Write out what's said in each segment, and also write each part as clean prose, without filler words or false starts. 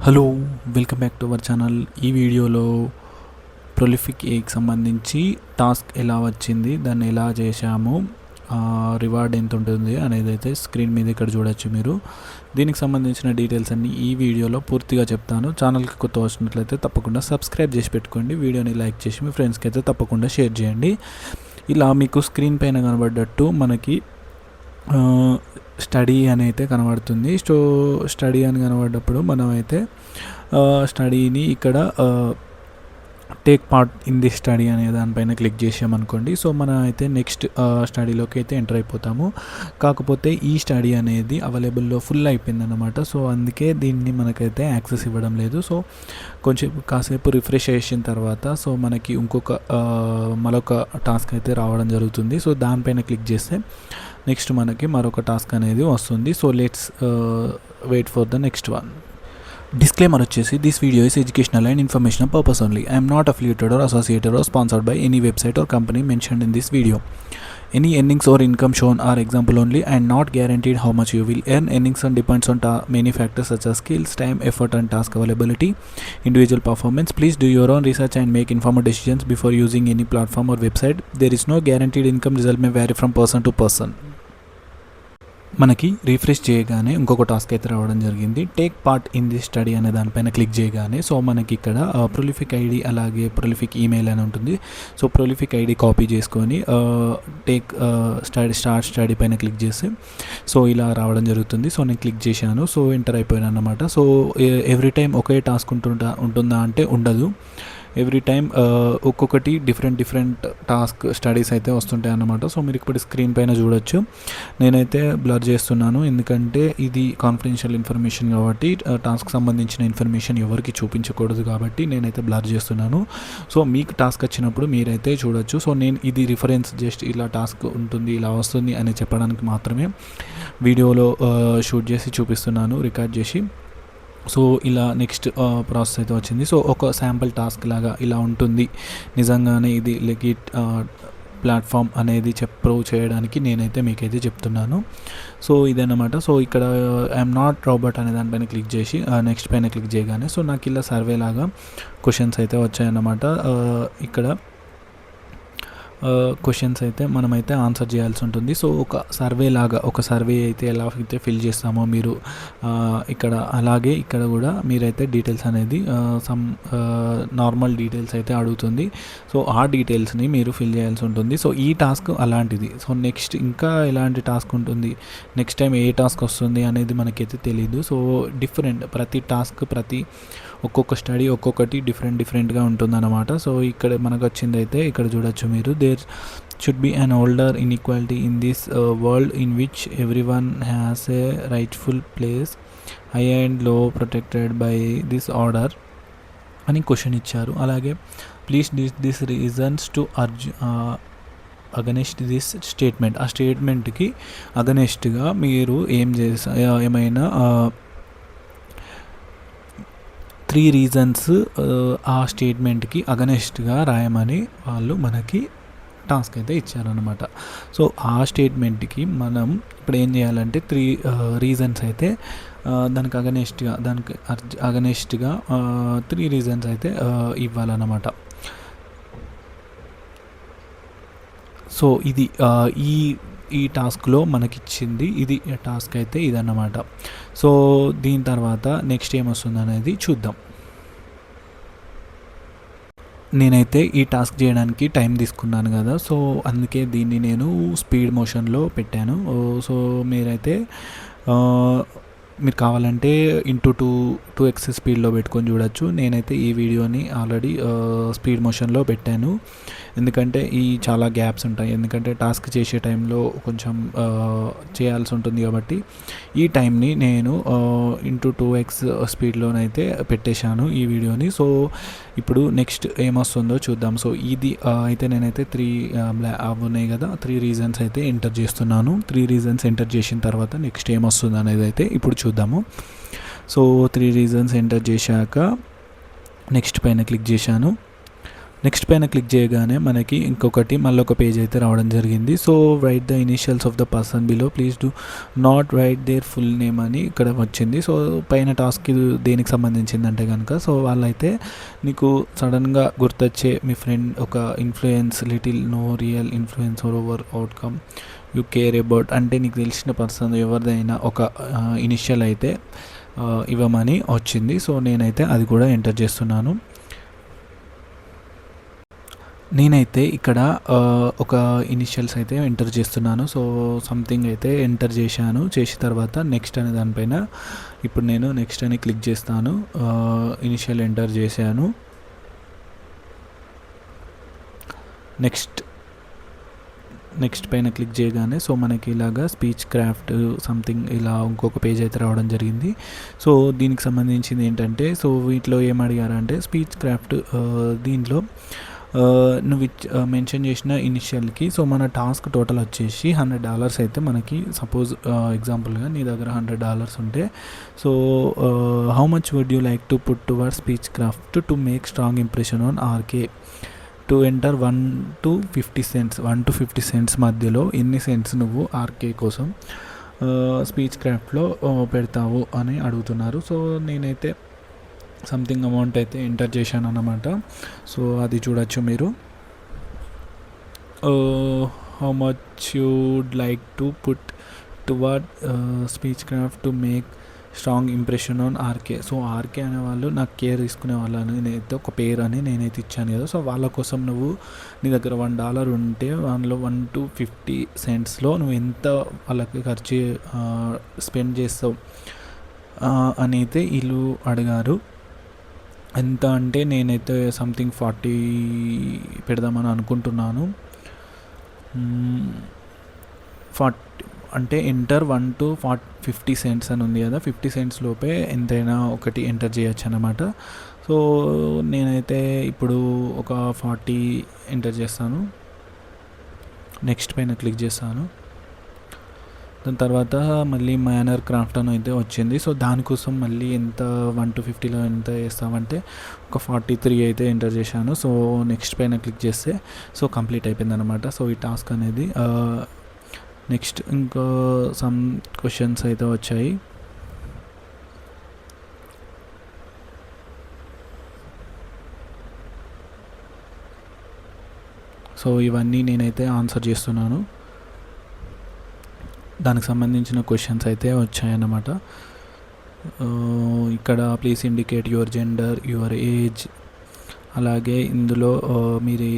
Hello, welcome back to our channel. ఈ వీడియోలో prolific ఏకి సంబంధించి టాస్క్ ఎలా వచ్చింది, దాన్ని ఎలా చేశాము, రివార్డ్ ఎంత ఉంటుంది అనేది అయితే స్క్రీన్ మీద ఇక్కడ చూడొచ్చు మీరు. దీనికి సంబంధించిన డీటెయిల్స్ అన్నీ ఈ వీడియోలో పూర్తిగా చెప్తాను. ఛానల్కి కొత్త వచ్చినట్లయితే తప్పకుండా సబ్స్క్రైబ్ చేసి పెట్టుకోండి. వీడియోని లైక్ చేసి మీ ఫ్రెండ్స్కి అయితే తప్పకుండా షేర్ చేయండి. ఇలా మీకు స్క్రీన్ పైన కనబడ్డట్టు మనకి స్టడీ అని అయితే కనబడుతుంది. సో స్టడీ అని కనబడ్డప్పుడు మనం అయితే స్టడీని ఇక్కడ take part in the study అనే దానిపైన క్లిక్ చేసామనుకోండి. సో మనం అయితే నెక్స్ట్ స్టడీలోకి అయితే ఎంటర్ అయిపోతాము. కాకపోతే ఈ స్టడీ అనేది అవైలబుల్లో ఫుల్ అయిపోయిందన్నమాట. సో అందుకే దీన్ని మనకైతే యాక్సెస్ ఇవ్వడం లేదు. సో కొంచెం కాసేపు రిఫ్రెష్ చేసిన తర్వాత సో మనకి మరొక టాస్క్ అయితే రావడం జరుగుతుంది. సో దానిపైన క్లిక్ చేస్తే నెక్స్ట్ మనకి మరొక టాస్క్ అనేది వస్తుంది. So let's wait for the next one. Disclaimer వచ్చేసి, this video is educational and informational purpose only. I am not affiliated or associated or sponsored by any website or company mentioned in this video. Any earnings or income shown are example only and not guaranteed how much you will earn. Earnings depends on many factors such as skills, time, effort and task availability, individual performance. Please do your own research and make informed decisions before using any platform or website. There is no guaranteed income. Result may vary from person to person. మనకి refresh చేయగానే ఇంకొక task అయితే రావడం జరిగింది. Take part in the study అనే దానిపైన click చేయగానే so మనకి ఇక్కడ ప్రొలిఫిక్ ఐడి అలాగే ప్రొలిఫిక్ ఈమెయిల్ అని ఉంటుంది. సో ప్రొలిఫిక్ ఐడి కాపీ చేసుకొని స్టార్ట్ స్టడీ పైన క్లిక్ చేసి సో ఇలా రావడం జరుగుతుంది. సో నేను క్లిక్ చేశాను. సో ఎంటర్ అయిపోయాను అన్నమాట. సో ఎవ్రీ టైం ఒకే టాస్క్ ఉంటుందా అంటే ఉండదు. ఎవ్రీ టైం ఒక్కొక్కటి డిఫరెంట్ టాస్క్ స్టడీస్ అయితే వస్తుంటాయి అన్నమాట. సో మీరు ఇప్పుడు స్క్రీన్ పైన చూడొచ్చు. నేనైతే బ్లర్ చేస్తున్నాను ఎందుకంటే ఇది కాన్ఫిడెన్షియల్ ఇన్ఫర్మేషన్ కాబట్టి, టాస్క్ సంబంధించిన ఇన్ఫర్మేషన్ ఎవరికి చూపించకూడదు కాబట్టి నేనైతే బ్లర్ చేస్తున్నాను. సో మీకు టాస్క్ వచ్చినప్పుడు మీరైతే చూడొచ్చు. సో నేను ఇది రిఫరెన్స్ జస్ట్ ఇలా టాస్క్ ఉంటుంది, ఇలా వస్తుంది అని చెప్పడానికి మాత్రమే వీడియోలో షూట్ చేసి చూపిస్తున్నాను, రికార్డ్ చేసి. సో ఇలా నెక్స్ట్ ప్రాసెస్ అయితే వచ్చింది. సో ఒక శాంపుల్ టాస్క్ లాగా ఇలా ఉంటుంది. నిజంగానే ఇది లెగిట్ ప్లాట్ఫామ్ అనేది ప్రూవ్ చేయడానికి నేనైతే మీకైతే చెప్తున్నాను. సో ఇదన్నమాట. సో ఇక్కడ ఐఎమ్ నాట్ రోబోట్ అనే దానిపైన క్లిక్ చేసి నెక్స్ట్ పైన క్లిక్ చేయగానే సో నాకు ఇలా సర్వే లాగా క్వశ్చన్స్ అయితే వచ్చాయన్నమాట. ఇక్కడ క్వశ్చన్స్ అయితే మనమైతే ఆన్సర్ చేయాల్సి ఉంటుంది. సో ఒక సర్వే అయితే ఎలా అయితే ఫిల్ చేస్తామో మీరు ఇక్కడ అలాగే ఇక్కడ కూడా మీరైతే డీటెయిల్స్ అనేది నార్మల్ డీటెయిల్స్ అయితే అడుగుతుంది. సో ఆ డీటెయిల్స్ని మీరు ఫిల్ చేయాల్సి ఉంటుంది. సో ఈ టాస్క్ అలాంటిది. సో నెక్స్ట్ ఇంకా ఎలాంటి టాస్క్ ఉంటుంది, నెక్స్ట్ టైం ఏ టాస్క్ వస్తుంది అనేది మనకైతే తెలియదు. సో ప్రతి టాస్క్ ఒక్కొక్క స్టడీ ఒక్కొక్కటి డిఫరెంట్గా ఉంటుందన్నమాట. సో ఇక్కడ మనకు వచ్చింది అయితే ఇక్కడ చూడొచ్చు మీరు. There should be an older inequality in this world in which everyone has a rightful place, high and low protected by this order అని క్వశ్చన్ ఇచ్చారు. అలాగే please this reasons to against this statement. ఆ స్టేట్మెంట్కి అగనెస్ట్గా మీరు ఏమైనా 3 reasons ఆ స్టేట్మెంట్కి అగనెస్ట్గా రాయమని వాళ్ళు మనకి టాస్క్ అయితే ఇచ్చారనమాట. సో ఆ స్టేట్మెంట్కి మనం ఇప్పుడు ఏం చేయాలంటే 3 రీజన్స్ అయితే దానికి అగనెస్ట్గా 3 రీజన్స్ అయితే ఇవ్వాలన్నమాట. సో ఇది ఈ టాస్క్లో మనకిచ్చింది ఇది టాస్క్ అయితే ఇదన్నమాట. సో దీని తర్వాత నెక్స్ట్ ఏమొస్తుంది అనేది చూద్దాం. నేనైతే ఈ టాస్క్ చేయడానికి టైం తీసుకున్నాను కదా, సో అందుకే దీన్ని నేను స్పీడ్ మోషన్లో పెట్టాను. సో మీరు కావాలంటే ఇంటూ 2x స్పీడ్లో పెట్టుకొని చూడొచ్చు. నేనైతే ఈ వీడియోని ఆల్రెడీ స్పీడ్ మోషన్లో పెట్టాను ఎందుకంటే ఈ చాలా గ్యాప్స్ ఉంటాయి. ఎందుకంటే టాస్క్ చేసే టైంలో కొంచెం చేయాల్సి ఉంటుంది కాబట్టి ఈ టైంని నేను ఇంటూ 2x స్పీడ్లోనైతే పెట్టేశాను ఈ వీడియోని. సో ఇప్పుడు నెక్స్ట్ ఏమొస్తుందో చూద్దాం. సో ఇది అయితే నేనైతే 3 ఉన్నాయి కదా, 3 రీజన్స్ అయితే ఎంటర్ చేస్తున్నాను. 3 రీజన్స్ ఎంటర్ చేసిన తర్వాత నెక్స్ట్ ఏమొస్తుంది అనేది అయితే ఇప్పుడు చూద్దాము. సో 3 రీజన్స్ ఎంటర్ చేశాక నెక్స్ట్ పైన క్లిక్ చేశాను. నెక్స్ట్ పైన క్లిక్ చేయగానే మనకి ఇంకొకటి మళ్ళీ ఒక పేజ్ అయితే రావడం జరిగింది. So write the initials of the person below, please do not write their full name అని ఇక్కడ వచ్చింది. సో పైన టాస్క్ దేనికి సంబంధించిందంటే కనుక, సో వాళ్ళైతే నీకు సడన్గా గుర్తొచ్చే మీ ఫ్రెండ్ ఒక influence, little no real influence over outcome you care about, అంటే నీకు తెలిసిన పర్సన్ ఎవరిదైనా ఒక ఇనిషియల్ అయితే ఇవ్వమని వచ్చింది. సో నేనైతే అది కూడా ఎంటర్ చేస్తున్నాను. నేనైతే ఇక్కడ ఒక ఇనిషియల్స్ అయితే ఎంటర్ చేస్తున్నాను. సో సంథింగ్ అయితే ఎంటర్ చేసిన తర్వాత నెక్స్ట్ అనే దానిపైన ఇప్పుడు నేను నెక్స్ట్ అని క్లిక్ చేస్తాను. ఇనిషియల్ ఎంటర్ చేశాను. నెక్స్ట్ పైన క్లిక్ చేయగానే సో మనకి ఇలాగా స్పీచ్ క్రాఫ్ట్ సంథింగ్ ఇలా ఇంకొక పేజ్ అయితే రావడం జరిగింది. సో దీనికి సంబంధించింది ఏంటంటే, సో వీటిలో ఏం అడిగారంటే స్పీచ్ క్రాఫ్ట్ దీంట్లో నువ్వు మెన్షన్ చేసిన ఇనిషియల్కి సో మన టాస్క్ టోటల్ వచ్చేసి $100 అయితే మనకి, సపోజ్ ఎగ్జాంపుల్గా నీ దగ్గర $100 ఉంటే, so how much would you like to put toward speech craft to make strong impression on RK to enter 1 to 50 cents, 1 to 50 cents మధ్యలో ఎన్ని సెంట్స్ నువ్వు ఆర్కే కోసం స్పీచ్ క్రాఫ్ట్లో పెడతావు అని అడుగుతున్నారు. సో నేనైతే సంథింగ్ అమౌంట్ అయితే ఎంటర్ చేశాను అన్నమాట. సో అది చూడొచ్చు మీరు. How much you'd like to put toward speech craft to make strong impression on RK. So RK అనేవాళ్ళు నాకు కేర్ తీసుకునే వాళ్ళని నేనైతే ఒక పేరు అని నేనైతే ఇచ్చాను కదా. సో వాళ్ళ కోసం నువ్వు నీ దగ్గర $1 ఉంటే అందులో 1 to 50 centsలో నువ్వు ఎంత వాళ్ళకి ఖర్చు స్పెండ్ చేస్తావు అని అయితే వీళ్ళు అడిగారు. ఎంత అంటే నేనైతే సంథింగ్ 40 పెడదామని అనుకుంటున్నాను. 40 అంటే ఎంటర్ 1 to 50 cents అని ఉంది కదా, 50 cents లోపే ఎంతైనా ఒకటి ఎంటర్ చేయొచ్చు అన్నమాట. సో నేనైతే ఇప్పుడు ఒక 40 ఎంటర్ చేస్తాను. నెక్స్ట్ పైన క్లిక్ చేస్తాను. దాని తర్వాత మళ్ళీ మైనర్ క్రాఫ్ట్ అని అయితే వచ్చింది. సో దానికోసం మళ్ళీ ఎంత 1 to 50లో ఎంత వేస్తామంటే ఒక 43 అయితే ఎంటర్ చేశాను. సో నెక్స్ట్ పైన క్లిక్ చేస్తే సో కంప్లీట్ అయిపోయింది అనమాట. సో ఈ టాస్క్ అనేది నెక్స్ట్ ఇంకా సమ్ క్వశ్చన్స్ అయితే వచ్చాయి. సో ఇవన్నీ నేనైతే ఆన్సర్ చేస్తున్నాను. దానికి సంబంధించిన క్వశ్చన్స్ అయితే వచ్చాయన్నమాట. ఇక్కడ please indicate your gender, your age, అలాగే ఇందులో మీరు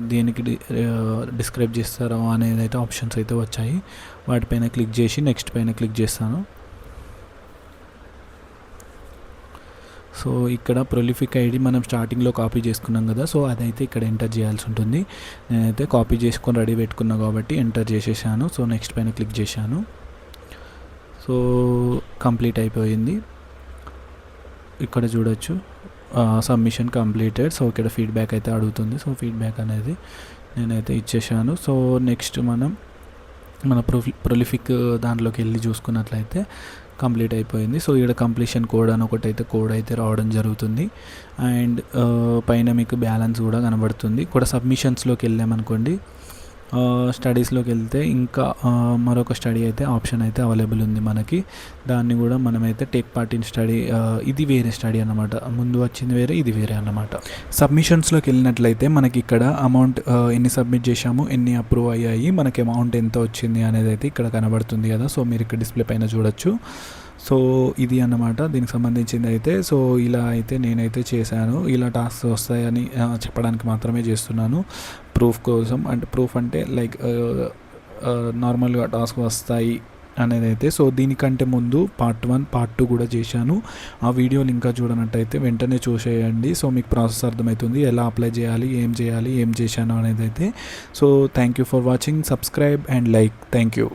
దేనికి డిస్క్రైబ్ చేస్తారో అనేది అయితే ఆప్షన్స్ అయితే వచ్చాయి. వాటిపైన క్లిక్ చేసి నెక్స్ట్ పైన క్లిక్ చేస్తాను. సో ఇక్కడ ప్రొలిఫిక్ ఐడి మనం స్టార్టింగ్లో కాపీ చేసుకున్నాం కదా, సో అదైతే ఇక్కడ ఎంటర్ చేయాల్సి ఉంటుంది. నేనైతే కాపీ చేసుకొని రెడీ పెట్టుకున్నా కాబట్టి ఎంటర్ చేసేసాను. సో నెక్స్ట్ పైన క్లిక్ చేశాను. సో కంప్లీట్ అయిపోయింది. ఇక్కడ చూడొచ్చు సబ్మిషన్ కంప్లీటెడ్. సో ఇక్కడ ఫీడ్బ్యాక్ అయితే అడుగుతుంది. సో ఫీడ్బ్యాక్ అనేది నేనైతే ఇచ్చేసాను. సో నెక్స్ట్ మన ప్రొలిఫిక్ దాంట్లోకి వెళ్ళి చూసుకున్నట్లయితే కంప్లీట్ అయిపోయింది. సో ఇక్కడ కంప్లీషన్ కోడ్ అని ఒకటైతే కోడ్ అయితే రావడం జరుగుతుంది. అండ్ పైన మీకు బ్యాలెన్స్ కూడా కనబడుతుంది. కూడా సబ్మిషన్స్లోకి వెళ్ళామనుకోండి, స్టడీస్లోకి వెళ్తే ఇంకా మరొక స్టడీ అయితే ఆప్షన్ అయితే అవైలబుల్ ఉంది మనకి. దాన్ని కూడా మనమైతే టేక్ పార్ట్ ఇన్ స్టడీ, ఇది వేరే స్టడీ అన్నమాట. ముందు వచ్చింది వేరే, ఇది వేరే అన్నమాట. సబ్మిషన్స్లోకి వెళ్ళినట్లయితే మనకి ఇక్కడ అమౌంట్ ఎన్ని సబ్మిట్ చేశాము, ఎన్ని అప్రూవ్ అయ్యాయి, మనకి అమౌంట్ ఎంత వచ్చింది అనేది అయితే ఇక్కడ కనబడుతుంది కదా. సో మీరు ఇక్కడ డిస్ప్లే పైన చూడొచ్చు. సో ఇది అన్నమాట దీనికి సంబంధించింది అయితే. సో ఇలా అయితే నేనైతే చేశాను. ఇలా టాస్క్ వస్తాయని చెప్పడానికి మాత్రమే చేస్తున్నాను, ప్రూఫ్ కోసం. అంటే ప్రూఫ్ అంటే లైక్ నార్మల్గా టాస్క్ వస్తాయి అనేది అయితే. సో దీనికంటే ముందు పార్ట్ 1, పార్ట్ 2 కూడా చేశాను. ఆ వీడియోలు ఇంకా చూడనట్టయితే వెంటనే చూసేయండి. సో మీకు ప్రాసెస్ అర్థమవుతుంది, ఎలా అప్లై చేయాలి, ఏం చేశాను అనేది అయితే. So thank you for watching. Subscribe and like. Thank you.